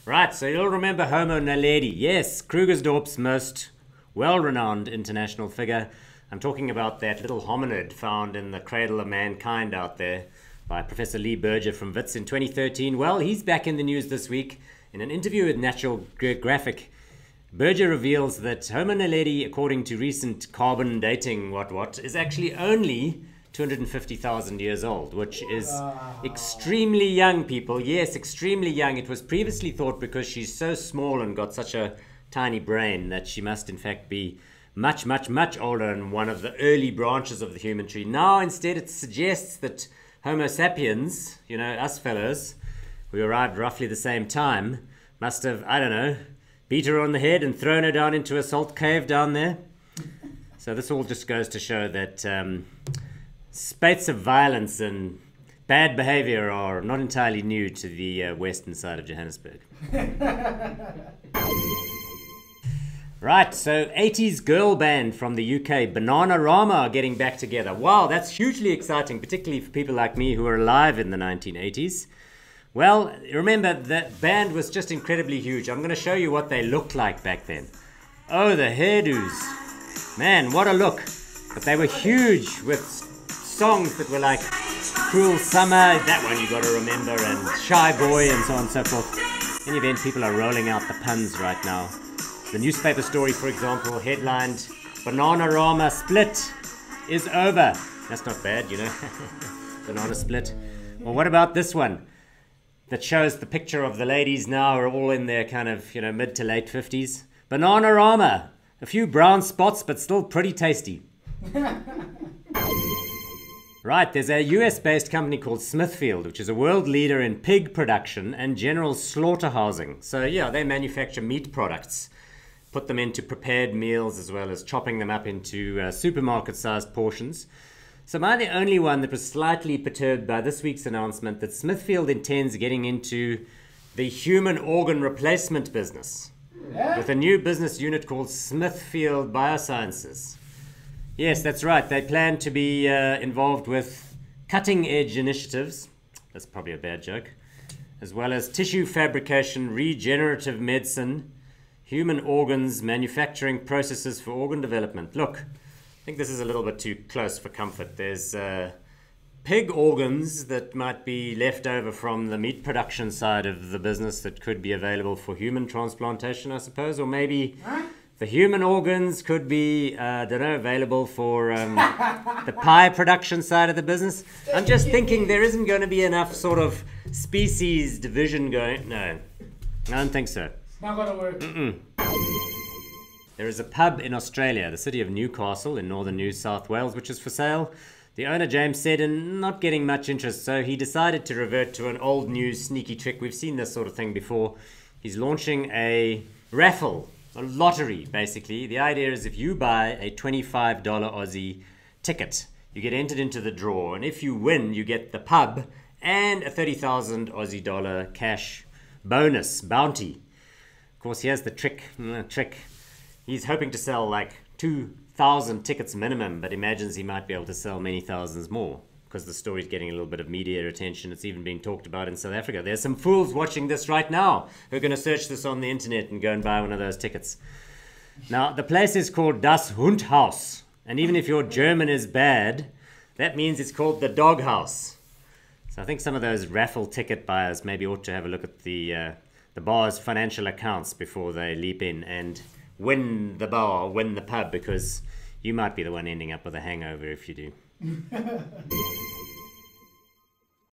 Right, so you'll remember Homo Naledi. Yes, Krugersdorp's most well-renowned international figure. I'm talking about that little hominid found in the cradle of mankind out there by Professor Lee Berger from Wits in 2013. Well, he's back in the news this week. In an interview with Natural Geographic, Berger reveals that Homo Naledi, according to recent carbon dating is actually only 250,000 years old, which is extremely young, people. Yes, extremely young. It was previously thought, because she's so small and got such a tiny brain, that she must in fact be much, much, much older and one of the early branches of the human tree. Now, instead, it suggests that Homo sapiens, you know, us fellows, who arrived roughly the same time, must have, I don't know, beat her on the head and thrown her down into a salt cave down there. So this all just goes to show that spates of violence and bad behavior are not entirely new to the western side of Johannesburg. Right, so 80s girl band from the UK, Bananarama, are getting back together. Wow, that's hugely exciting, particularly for people like me who were alive in the 1980s. Well, remember, that band was just incredibly huge. I'm going to show you what they looked like back then. Oh, the hairdos. Man, what a look. But they were huge, with songs that were like Cruel Summer, that one you got to remember, and Shy Boy, and so on and so forth. In any event, people are rolling out the puns right now. The newspaper story, for example, headlined, Bananarama split is over. That's not bad, you know. Banana split. Well, what about this one that shows the picture of the ladies now are all in their kind of, you know, mid to late 50s? Bananarama. A few brown spots, but still pretty tasty. Right, there's a US-based company called Smithfield, which is a world leader in pig production and general slaughterhousing. So yeah, they manufacture meat products, put them into prepared meals, as well as chopping them up into supermarket-sized portions. So am I the only one that was slightly perturbed by this week's announcement that Smithfield intends getting into the human organ replacement business with a new business unit called Smithfield Biosciences? Yes, that's right. They plan to be involved with cutting-edge initiatives, that's probably a bad joke, as well as tissue fabrication, regenerative medicine, human organs, manufacturing processes for organ development. Look, I think this is a little bit too close for comfort. There's pig organs that might be left over from the meat production side of the business that could be available for human transplantation, I suppose, or maybe the human organs could be, available for the pie production side of the business. I'm just thinking there isn't going to be enough sort of species division going. No, I don't think so. Not gonna work. There is a pub in Australia, the city of Newcastle in northern New South Wales, which is for sale. The owner, James, said, and not getting much interest, so he decided to revert to an old news sneaky trick. We've seen this sort of thing before. He's launching a raffle, a lottery, basically. The idea is if you buy a $25 Aussie ticket, you get entered into the draw, and if you win, you get the pub and a 30,000 Aussie dollar cash bonus, bounty. Of course, here's the trick. He's hoping to sell like 2,000 tickets minimum, but imagines he might be able to sell many thousands more because the story's getting a little bit of media attention. It's even being talked about in South Africa. There's some fools watching this right now who are going to search this on the internet and go and buy one of those tickets. Now, the place is called Das Hundhaus, and even if your German is bad, that means it's called the Dog House. So I think some of those raffle ticket buyers maybe ought to have a look at the bar's financial accounts before they leap in and win the bar, win the pub, because you might be the one ending up with a hangover if you do.